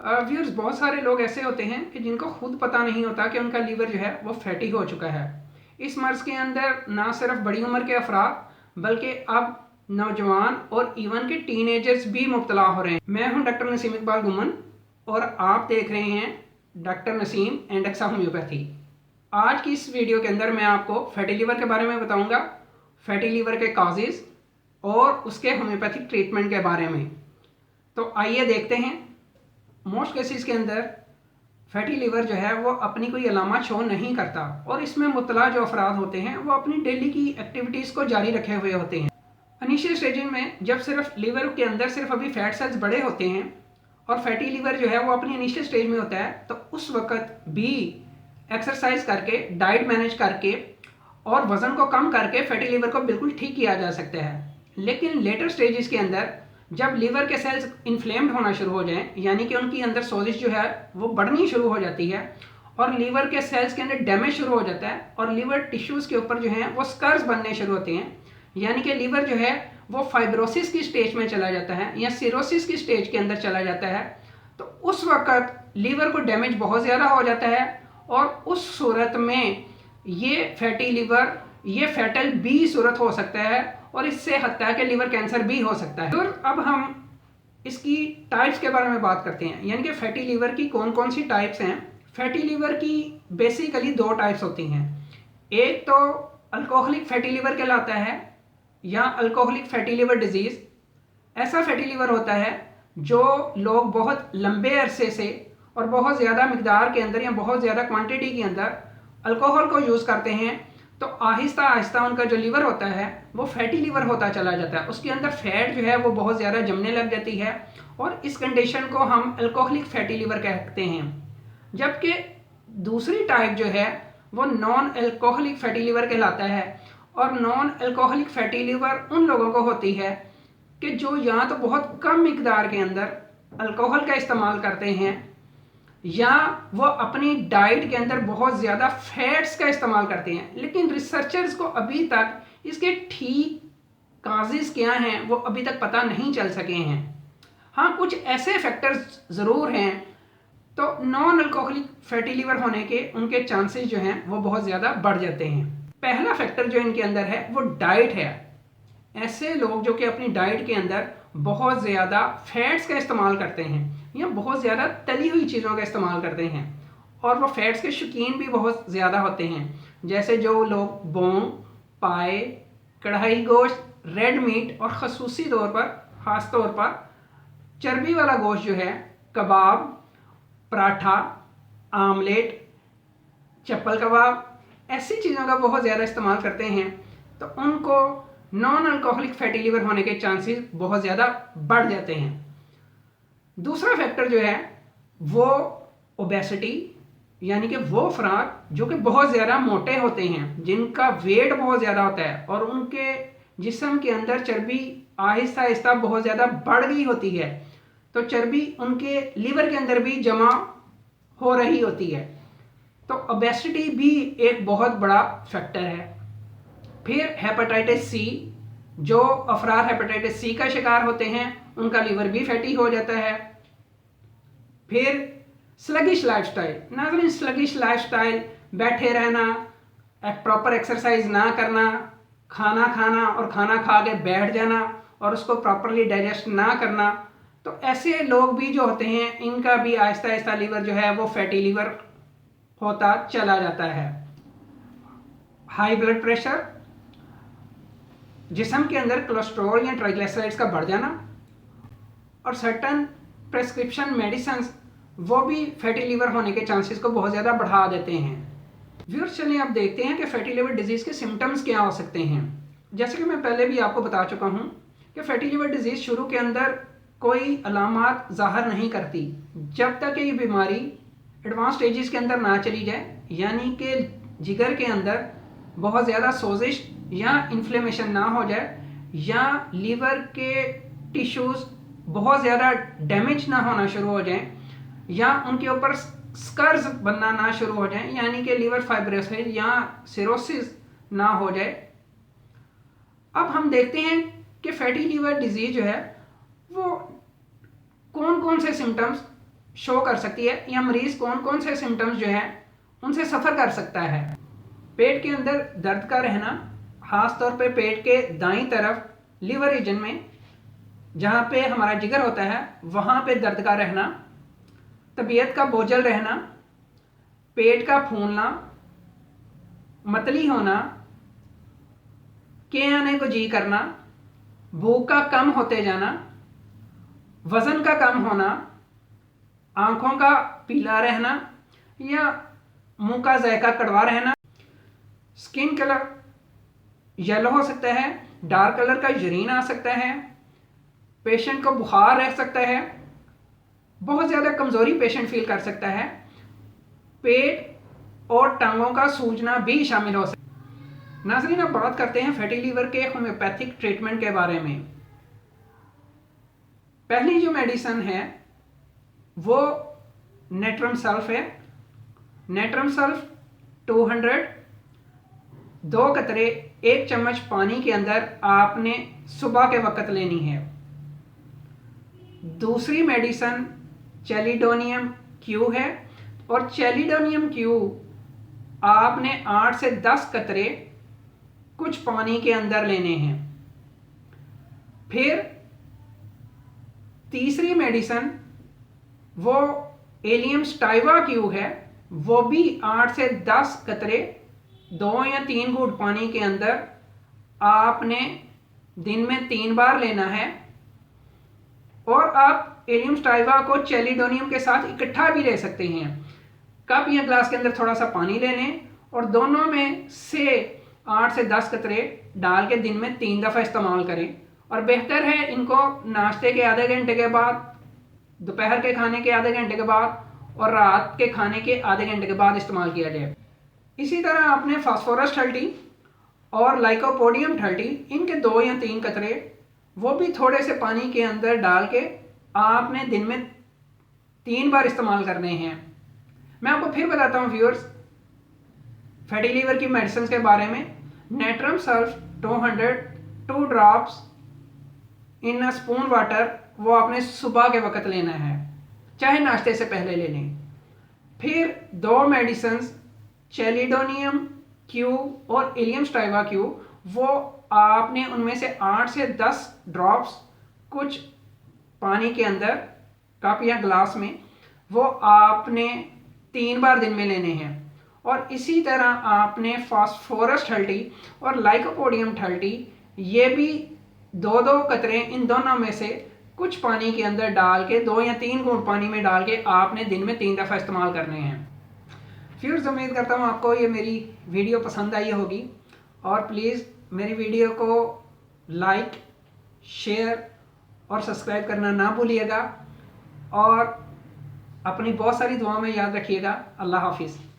Viewers, बहुत सारे लोग ऐसे होते हैं कि जिनको खुद पता नहीं होता कि उनका लीवर जो है वो फैटी हो चुका है। इस मर्ज़ के अंदर ना सिर्फ बड़ी उम्र के अफराद बल्कि अब नौजवान और इवन के टीनेजर्स भी मुब्तला हो रहे हैं। मैं हूं डॉक्टर नसीम इकबाल गुमन और आप देख रहे हैं डॉक्टर नसीम एंड एक्सा होम्योपैथी। आज की इस वीडियो के अंदर मैं आपको फैटी लीवर के बारे में बताऊंगा, फैटी लीवर के काजेज़ और उसके होम्योपैथिक ट्रीटमेंट के बारे में। तो आइए देखते हैं। मोस्ट केसेस के अंदर फैटी लीवर जो है वो अपनी कोई अलामत शो नहीं करता और इसमें मुब्तला जो अफराद होते हैं वो अपनी डेली की एक्टिविटीज़ को जारी रखे हुए होते हैं। इनिशियल स्टेजिंग में जब सिर्फ लीवर के अंदर सिर्फ अभी फैट सेल्स बड़े होते हैं और फैटी लीवर जो है वो अपनी इनिशियल स्टेज में होता है, तो उस वक्त भी एक्सरसाइज करके, डाइट मैनेज करके और वज़न को कम करके फैटी लीवर को बिल्कुल ठीक किया जा सकता है। लेकिन लेटर स्टेजेस के अंदर जब लीवर के सेल्स इन्फ्लेम्ड होना शुरू हो जाएं, यानी कि उनकी अंदर सोजिश जो है वो बढ़नी शुरू हो जाती है और लीवर के सेल्स के अंदर डैमेज शुरू हो जाता है और लीवर टिश्यूज़ के ऊपर जो है वो स्कर्स बनने शुरू होते हैं, यानी कि लीवर जो है वो फाइब्रोसिस की स्टेज में चला जाता है या सिरोसिस की स्टेज के अंदर चला जाता है। तो उस वक्त लीवर को डैमेज बहुत ज़्यादा हो जाता है और उस सूरत में ये फैटी लीवर, ये फैटल बी सूरत हो सकता है और इससे हत्या के लीवर कैंसर भी हो सकता है। और अब हम इसकी टाइप्स के बारे में बात करते हैं, यानी कि फैटी लीवर की कौन कौन सी टाइप्स हैं। फैटी लीवर की बेसिकली दो टाइप्स होती हैं। एक तो अल्कोहलिक फैटी लीवर कहलाता है या अल्कोहलिक फैटी लीवर डिजीज़। ऐसा फैटी लीवर होता है जो लोग बहुत लंबे अरसे से और बहुत ज़्यादा मिकदार के अंदर या बहुत ज़्यादा क्वांटिटी के अंदर अल्कोहल को यूज़ करते हैं, तो आहिस्ता आहिस्ता उनका जो लीवर होता है वो फैटी लीवर होता चला जाता है। उसके अंदर फैट जो है वो बहुत ज़्यादा जमने लग जाती है और इस कंडीशन को हम अल्कोहलिक फैटी लीवर कहते हैं। जबकि दूसरी टाइप जो है वो नॉन अल्कोहलिक फैटी लीवर कहलाता है और नॉन अल्कोहलिक फैटी लीवर उन लोगों को होती है कि जो या तो बहुत कम मिकदार के अंदर अल्कोहल का इस्तेमाल करते हैं या वो अपनी डाइट के अंदर बहुत ज़्यादा फैट्स का इस्तेमाल करते हैं, लेकिन रिसर्चर्स को अभी तक इसके ठीक काजेज़ क्या हैं वो अभी तक पता नहीं चल सके हैं। हाँ, कुछ ऐसे फैक्टर्स ज़रूर हैं। तो नॉन अल्कोहलिक फैटी लीवर होने के उनके चांसेस जो हैं वो बहुत ज़्यादा बढ़ जाते हैं। पहला फैक्टर जो इनके अंदर है वो डाइट है। ऐसे लोग जो कि अपनी डाइट के अंदर बहुत ज़्यादा फैट्स का इस्तेमाल करते हैं या बहुत ज़्यादा तली हुई चीज़ों का इस्तेमाल करते हैं और वो फैट्स के शौकीन भी बहुत ज़्यादा होते हैं, जैसे जो लोग बोंग, पाए, कढ़ाई गोश्त, रेड मीट और खसूसी तौर पर, ख़ास तौर पर चर्बी वाला गोश्त जो है, कबाब, पराठा, आमलेट, चप्पल कबाब, ऐसी चीज़ों का बहुत ज़्यादा इस्तेमाल करते हैं, तो उनको नॉन अल्कोहलिक फैटी लीवर होने के चांसेस बहुत ज़्यादा बढ़ जाते हैं। दूसरा फैक्टर जो है वो ओबेसिटी, यानी कि वो अफराद जो कि बहुत ज़्यादा मोटे होते हैं, जिनका वेट बहुत ज़्यादा होता है और उनके जिस्म के अंदर चर्बी आहिस्ता आहिस्ता बहुत ज़्यादा बढ़ गई होती है, तो चर्बी उनके लीवर के अंदर भी जमा हो रही होती है। तो ओबेसिटी भी एक बहुत बड़ा फैक्टर है। फिर हेपेटाइटिस सी, जो अफराद हेपेटाइटिस सी का शिकार होते हैं उनका लीवर भी फैटी हो जाता है। फिर स्लगिश लाइफस्टाइल, नाज़रीन, स्लगिश लाइफस्टाइल, बैठे रहना, एक प्रॉपर एक्सरसाइज ना करना, खाना खाना और खाना खा के बैठ जाना और उसको प्रॉपरली डाइजेस्ट ना करना, तो ऐसे लोग भी जो होते हैं इनका भी आहिस्ता आहिस्ता लीवर जो है वो फैटी लीवर होता चला जाता है। हाई ब्लड प्रेशर, जिस्म के अंदर कोलेस्ट्रॉल या ट्राइग्लिसराइड्स का बढ़ जाना और सर्टन प्रेस्क्रिप्शन मेडिसिन वो भी फैटी लीवर होने के चांसेस को बहुत ज़्यादा बढ़ा देते हैं। व्यूअर्स, चलिए अब देखते हैं कि फैटी लीवर डिजीज़ के सिम्टम्स क्या हो सकते हैं। जैसे कि मैं पहले भी आपको बता चुका हूँ कि फैटी लीवर डिजीज़ शुरू के अंदर कोई अलामात ज़ाहिर नहीं करती जब तक ये बीमारी एडवांस स्टेजेस के अंदर ना चली जाए, यानी कि जिगर के अंदर बहुत ज़्यादा सोजिश या इन्फ्लेमेशन ना हो जाए या लीवर के टिश्यूज़ बहुत ज़्यादा डैमेज ना होना शुरू हो जाए या उनके ऊपर स्कर्स बनना ना शुरू हो जाए, यानी कि लीवर फाइब्रोसिस या सिरोसिस ना हो जाए। अब हम देखते हैं कि फैटी लीवर डिजीज़ जो है वो कौन कौन से सिम्टम्स शो कर सकती है या मरीज़ कौन कौन से सिम्टम्स जो है उनसे सफ़र कर सकता है। पेट के अंदर दर्द का रहना, ख़ास तौर पे पेट के दाईं तरफ लीवर रीजन में जहाँ पे हमारा जिगर होता है वहाँ पे दर्द का रहना, तबीयत का बोझल रहना, पेट का फूलना, मतली होना, के आने को जी करना, भूख का कम होते जाना, वज़न का कम होना, आँखों का पीला रहना या मुंह का जायका कड़वा रहना, स्किन कलर येलो हो सकता है, डार्क कलर का यूरिन आ सकता है, पेशेंट को बुखार रह सकता है, बहुत ज़्यादा कमज़ोरी पेशेंट फील कर सकता है, पेट और टांगों का सूजना भी शामिल हो सकता है। नाज़रीन, अब बात करते हैं फैटी लीवर के होम्योपैथिक ट्रीटमेंट के बारे में। पहली जो मेडिसिन है वो नेट्रम सल्फ है। नेट्रम सल्फ 200 2 कतरे 1 चम्मच पानी के अंदर आपने सुबह के वक्त लेनी है। दूसरी मेडिसिन चैलिडोनियम क्यू है और चैलिडोनियम क्यू आपने 8 से 10 कतरे कुछ पानी के अंदर लेने हैं। फिर तीसरी मेडिसिन वो एलियम स्टाइवा क्यू है, वो भी 8 से 10 कतरे 2 या 3 घूंट पानी के अंदर आपने दिन में 3 बार लेना है। और आप एलियम स्टाइवा को चैलिडोनियम के साथ इकट्ठा भी ले सकते हैं। कप या ग्लास के अंदर थोड़ा सा पानी ले लें और दोनों में से 8 से 10 कतरे डाल के दिन में 3 दफ़ा इस्तेमाल करें। और बेहतर है इनको नाश्ते के आधे घंटे के बाद, दोपहर के खाने के आधे घंटे के बाद और रात के खाने के आधे घंटे के बाद इस्तेमाल किया जाए। इसी तरह आपने फास्फोरस 30 और लाइकोपोडियम 30 इनके 2 या 3 कतरे वो भी थोड़े से पानी के अंदर डाल के आपने दिन में 3 बार इस्तेमाल करने हैं। मैं आपको फिर बताता हूँ व्यूअर्स फैटी लीवर की मेडिसिन के बारे में। Natrum sulph 200 2 drops in a spoon water, वो आपने सुबह के वक्त लेना है, चाहे नाश्ते से पहले ले लें। फिर 2 मेडिसिन चैलिडोनियम क्यू और एलियम स्टाइवा क्यू, वो आपने उनमें से 8 से 10 ड्रॉप्स कुछ पानी के अंदर कप या ग्लास में वो आपने 3 बार दिन में लेने हैं। और इसी तरह आपने फास्फोरस 30 और लाइकोपोडियम 30 ये भी 2-2 कतरे इन दोनों में से कुछ पानी के अंदर डाल के 2 या 3 घूंट पानी में डाल के आपने दिन में 3 दफ़ा इस्तेमाल करने हैं। फ्रेंड्स, उम्मीद करता हूँ आपको ये मेरी वीडियो पसंद आई होगी और प्लीज़ मेरी वीडियो को लाइक, शेयर और सब्सक्राइब करना ना भूलिएगा और अपनी बहुत सारी दुआओं में याद रखिएगा। अल्लाह हाफिज़।